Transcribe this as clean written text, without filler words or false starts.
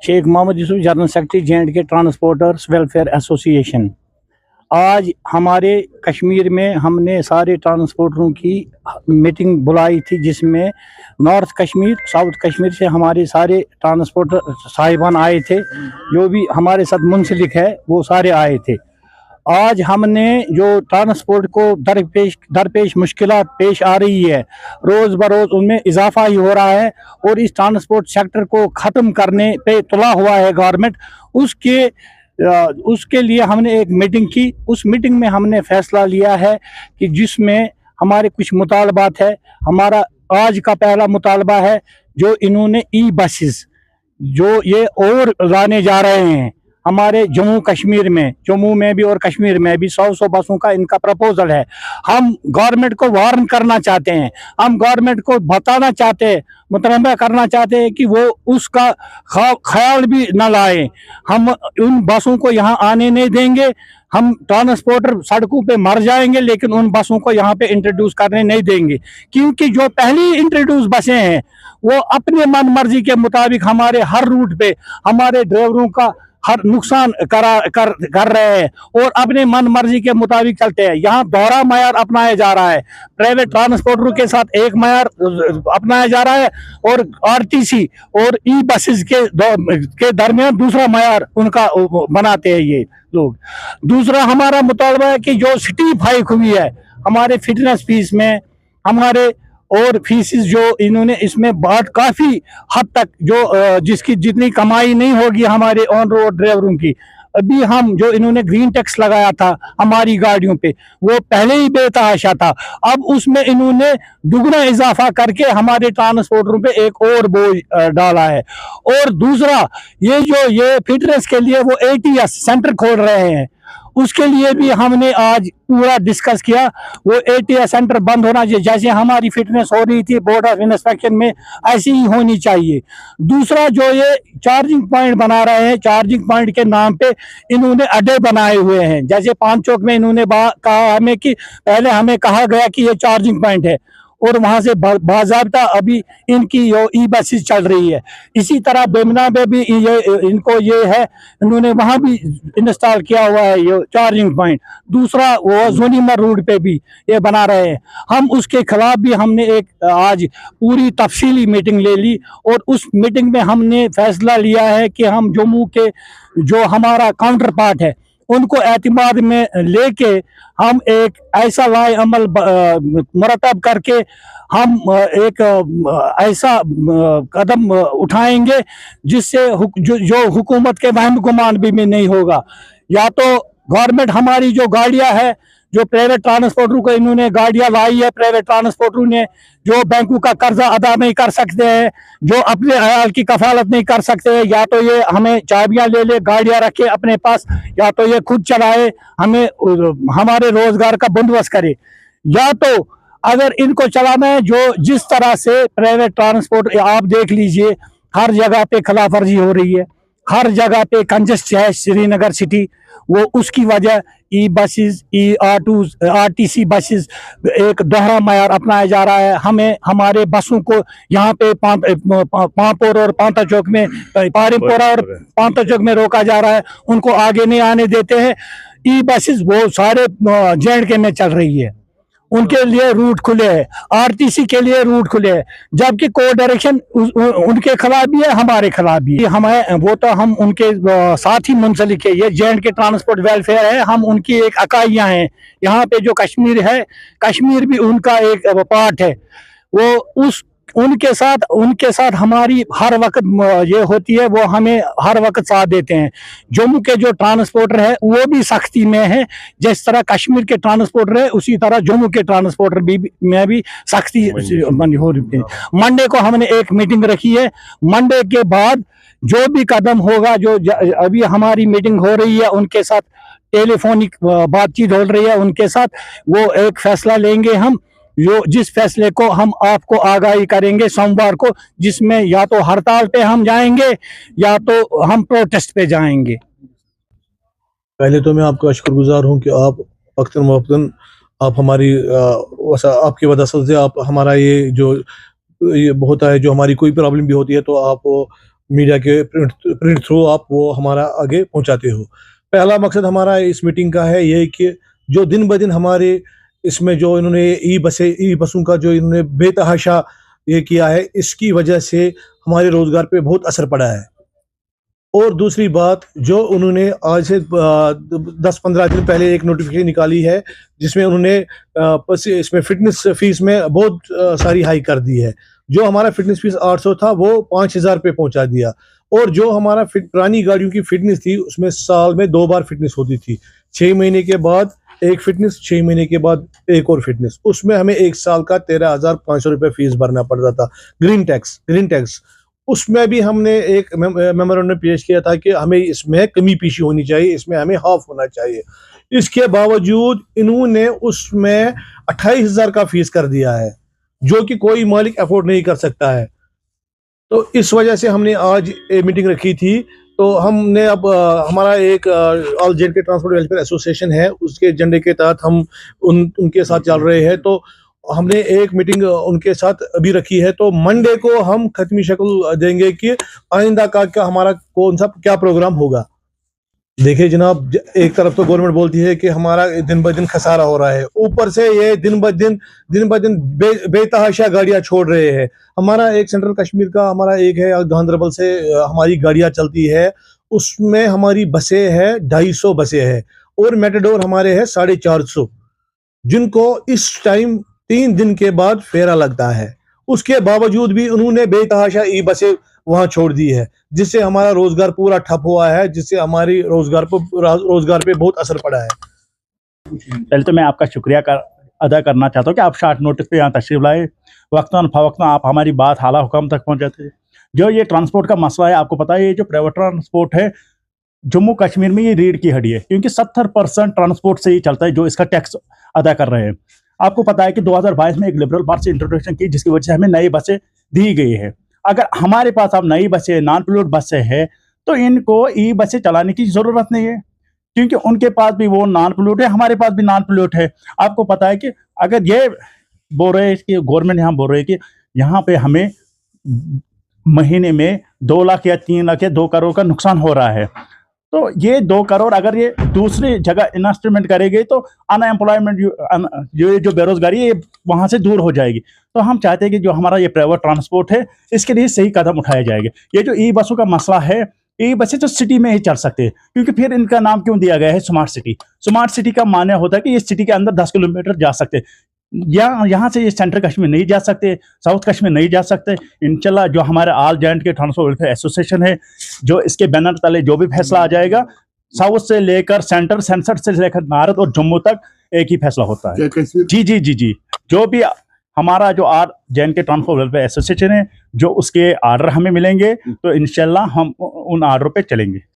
Sheikh Mohammad Yusuf, general secretary J&K transporters welfare association. आज हमारे कश्मीर में हमने सारे ट्रांसपोर्टरों की मीटिंग बुलाई थी, जिसमें नॉर्थ कश्मीर, साउथ कश्मीर से हमारे सारे ट्रांसपोर्टर साहिबान आए थे। जो भी हमारे साथ मुंसलिक है वो सारे आए थे। आज हमने जो ट्रांसपोर्ट को दरपेश मुश्किलात पेश आ रही है, रोज़ बरोज़ उनमें इजाफा ही हो रहा है और इस ट्रांसपोर्ट सेक्टर को ख़त्म करने पे तुला हुआ है गवर्नमेंट। उसके लिए हमने एक मीटिंग की। उस मीटिंग में हमने फैसला लिया है कि जिसमें हमारे कुछ मुतालबात है। हमारा आज का पहला मुतालबा है, जो इन्होंने ई बसेस जो ये और लाने जा रहे हैं हमारे जम्मू कश्मीर में, जम्मू में भी और कश्मीर में भी 100 बसों का इनका प्रपोजल है। हम गवर्नमेंट को वार्न करना चाहते हैं, हम गवर्नमेंट को बताना चाहते हैं, मुतनबा करना चाहते हैं कि वो उसका ख्याल भी न लाए। हम उन बसों को यहाँ आने नहीं देंगे। हम ट्रांसपोर्टर सड़कों पे मर जाएंगे, लेकिन उन बसों को यहाँ पे इंट्रोड्यूस करने नहीं देंगे, क्योंकि जो पहली इंट्रोड्यूस बसें हैं वो अपने मन मर्जी के मुताबिक हमारे हर रूट पे हमारे ड्राइवरों का हर नुकसान कर रहे हैं और अपने मन मर्जी के मुताबिक चलते हैं। यहाँ दोहरा मयार अपनाया जा रहा है। प्राइवेट ट्रांसपोर्टरों के साथ एक मयार अपनाया जा रहा है और RTC और ई बसेस के दरमियान दूसरा मयार उनका बनाते हैं ये लोग। दूसरा हमारा मुतालबा है कि जो स्टीप हाइक हुई है हमारे फिटनेस फीस में, हमारे और फीसिस जो इन्होंने इसमें बहुत काफ़ी हद तक जो जिसकी जितनी कमाई नहीं होगी हमारे ऑन रोड ड्राइवरों की, अभी हम जो इन्होंने ग्रीन टैक्स लगाया था हमारी गाड़ियों पे वो पहले ही बेतहाशा था। अब उसमें इन्होंने दुगना इजाफा करके हमारे ट्रांसपोर्टरों पे एक और बोझ डाला है। और दूसरा ये फिटनेस के लिए वो ATS सेंटर खोल रहे हैं, उसके लिए भी हमने आज पूरा डिस्कस किया। वो ATS सेंटर बंद होना चाहिए, जैसे हमारी फिटनेस हो रही थी बोर्ड ऑफ इंस्पेक्शन में ऐसी ही होनी चाहिए। दूसरा जो ये चार्जिंग पॉइंट बना रहे हैं, चार्जिंग पॉइंट के नाम पे इन्होंने अड्डे बनाए हुए हैं। जैसे पान चौक में इन्होंने कहा हमें कि पहले हमें कहा गया कि ये चार्जिंग पॉइंट है और वहाँ से बाज़ाब्ता अभी इनकी ई बसेस चल रही है। इसी तरह बेमना में भी ये है, इन्होंने वहाँ भी इंस्टॉल किया हुआ है ये चार्जिंग पॉइंट। दूसरा वो जोनीमर रोड पे भी ये बना रहे हैं। हम उसके खिलाफ भी हमने एक आज पूरी तफसीली मीटिंग ले ली और उस मीटिंग में हमने फैसला लिया है कि हम जम्मू के जो हमारा काउंटर पार्ट है उनको एतमाद में लेके हम एक ऐसा लाए अमल मुरतब करके हम एक ऐसा कदम उठाएंगे जिससे जो हुकूमत के वहम गुमान भी में नहीं होगा। या तो गवर्नमेंट हमारी जो गाड़ियां है, जो प्राइवेट ट्रांसपोर्टरों को इन्होंने गाड़ियां लाई है, प्राइवेट ट्रांसपोर्टरों ने जो बैंकों का कर्जा अदा नहीं कर सकते हैं, जो अपने अयाल की कफालत नहीं कर सकते हैं, या तो ये हमें चाबियां ले गाड़ियां रखे अपने पास, या तो ये खुद चलाए, हमें हमारे रोजगार का बंदोबस्त करे। या तो अगर इनको चलाना है जो जिस तरह से प्राइवेट ट्रांसपोर्ट आप देख लीजिए, हर जगह पे खिलाफवर्जी हो रही है, हर जगह पे कंजेस्ट है श्रीनगर सिटी, वो उसकी वजह ई बसेस, ई ऑटोज, RTC बसेस एक दोहरा मयार अपनाया जा रहा है। हमें हमारे बसों को यहाँ पे पांपोर और पांता चौक में, पारिमपोरा और पांता चौक में रोका जा रहा है, उनको आगे नहीं आने देते हैं। ई बसेस वो सारे J&K में चल रही है, उनके लिए रूट खुले हैं, RTC के लिए रूट खुले हैं, जबकि को डायरेक्शन उनके खिलाफ भी है, हमारे खिलाफ भी है। हमें वो तो हम उनके साथ ही मुंसलिक है, ये J&K ट्रांसपोर्ट वेलफेयर है, हम उनकी एक इकाइयां हैं। यहाँ पे जो कश्मीर है, कश्मीर भी उनका एक पार्ट है। वो उनके साथ हमारी हर वक्त ये होती है, वो हमें हर वक्त साथ देते हैं। जम्मू के जो ट्रांसपोर्टर है वो भी सख्ती में है, जिस तरह कश्मीर के ट्रांसपोर्टर है उसी तरह जम्मू के ट्रांसपोर्टर में भी सख्ती हो रही है। मंडे को हमने एक मीटिंग रखी है। मंडे के बाद जो भी कदम होगा, जो अभी हमारी मीटिंग हो रही है उनके साथ, टेलीफोनिक बातचीत हो रही है उनके साथ, वो एक फैसला लेंगे हम, जिस फैसले को हम आपको आगाही करेंगे सोमवार को, जिसमें या तो हड़ताल पे हम जाएंगे या तो हम प्रोटेस्ट पे जाएंगे। पहले तो मैं आपका शुक्रगुजार हूं कि आप वक्तन आप हमारी आपकी वजह से आप हमारा ये जो ये होता है, जो हमारी कोई प्रॉब्लम भी होती है तो आप मीडिया के प्रिंट थ्रू आप वो हमारा आगे पहुंचाते हो। पहला मकसद हमारा इस मीटिंग का है ये कि जो दिन ब दिन हमारे इसमें जो इन्होंने ई बसों का जो इन्होंने बेतहाशा ये किया है, इसकी वजह से हमारे रोजगार पे बहुत असर पड़ा है। और दूसरी बात, जो उन्होंने आज से 10-15 दिन पहले एक नोटिफिकेशन निकाली है जिसमें उन्होंने इसमें फिटनेस फीस में बहुत सारी हाई कर दी है। जो हमारा फिटनेस फीस 800 था वो 5000 पे पहुंचा दिया। और जो हमारा पुरानी गाड़ियों की फिटनेस थी उसमें साल में 2 बार फिटनेस होती थी, 6 महीने के बाद एक फिटनेस, 6 महीने के बाद एक और फिटनेस। उसमें हमें 1 साल का 13,500 रुपये फीस भरना पड़ता था। ग्रीन टैक्स उसमें भी हमने एक मेमोरेंडम पेश किया था कि हमें इसमें कमी पेशी होनी चाहिए, इसमें हमें हाफ होना चाहिए। इसके बावजूद इन्होंने उसमें 28,000 का फीस कर दिया है, जो कि कोई मालिक अफोर्ड नहीं कर सकता है। तो इस वजह से हमने आज मीटिंग रखी थी। तो हमने अब हमारा एक all J&K transport welfare association है, उसके एजेंडे के तहत हम उनके साथ चल रहे हैं। तो हमने एक मीटिंग उनके साथ अभी रखी है। तो मंडे को हम खत्मी शक्ल देंगे कि आइंदा का क्या हमारा कौन सा क्या प्रोग्राम होगा। देखिए जनाब, एक तरफ तो गवर्नमेंट बोलती है कि हमारा दिन ब दिन खसारा हो रहा है, ऊपर से ये दिन ब दिन बेतहाशा गाड़ियां छोड़ रहे हैं। हमारा एक सेंट्रल कश्मीर का हमारा एक है गांधरबल से हमारी गाड़ियां चलती है, उसमें हमारी बसें हैं 250 बसें हैं और मेटाडोर हमारे हैं 450, जिनको इस टाइम 3 दिन के बाद फेरा लगता है। उसके बावजूद भी उन्होंने बेतहाशा ई बसें वहां छोड़ दी है, जिससे हमारा रोजगार पूरा ठप हुआ है, जिससे हमारी रोजगार पे बहुत असर पड़ा है। पहले तो मैं आपका शुक्रिया अदा करना चाहता हूँ कि आप शॉर्ट नोटिस पे यहाँ तशरीफ लाए, वक्तन फवक्तन आप हमारी बात आला हुकाम तक पहुँचाते हैं। जो ये ट्रांसपोर्ट का मसला है, आपको पता है ये जो प्राइवेट ट्रांसपोर्ट है जम्मू कश्मीर में ये रीढ़ की हड्डी है, क्योंकि 70% ट्रांसपोर्ट से ही चलता है जो इसका टैक्स अदा कर रहे हैं। आपको पता है कि 2022 में एक लिबरल बस इंट्रोडक्शन की, जिसकी वजह से हमें नई बसें दी गई है। अगर हमारे पास अब नई बसें, नॉन पिलोट बसें हैं, तो इनको ई बसें चलाने की ज़रूरत नहीं है, क्योंकि उनके पास भी वो नॉन पिलोट है, हमारे पास भी नॉन पिलोट है। आपको पता है कि अगर ये बोल रहे हैं कि गवर्नमेंट यहाँ बोल रही है कि यहाँ पे हमें महीने में 2 लाख या 3 लाख या 2 करोड़ का नुकसान हो रहा है, तो ये 2 करोड़ अगर ये दूसरी जगह इन्वेस्टमेंट करेंगे तो अनएम्प्लॉयमेंट, जो बेरोजगारी है वहाँ से दूर हो जाएगी। तो हम चाहते हैं कि जो हमारा ये प्राइवेट ट्रांसपोर्ट है इसके लिए सही कदम उठाया जाएगा। ये जो ई बसों का मसला है, ई बसें तो सिटी में ही चल सकते हैं, क्योंकि फिर इनका नाम क्यों दिया गया है स्मार्ट सिटी। स्मार्ट सिटी का माने होता है कि ये सिटी के अंदर 10 किलोमीटर जा सकते हैं, यहाँ से ये सेंट्रल कश्मीर नहीं जा सकते, साउथ कश्मीर नहीं जा सकते। इंशाल्लाह जो हमारे all J&K transport welfare association है, जो इसके बैनर तले जो भी फैसला आ जाएगा, साउथ से लेकर सेंटर से लेकर भारत और जम्मू तक एक ही फैसला होता है। जी, जो भी हमारा जो जे.एंड.के ट्रांसपोर्ट वेलफेयर एसोसिएशन है, जो उसके आर्डर हमें मिलेंगे तो इंशाल्लाह हम उन आर्डर पे चलेंगे।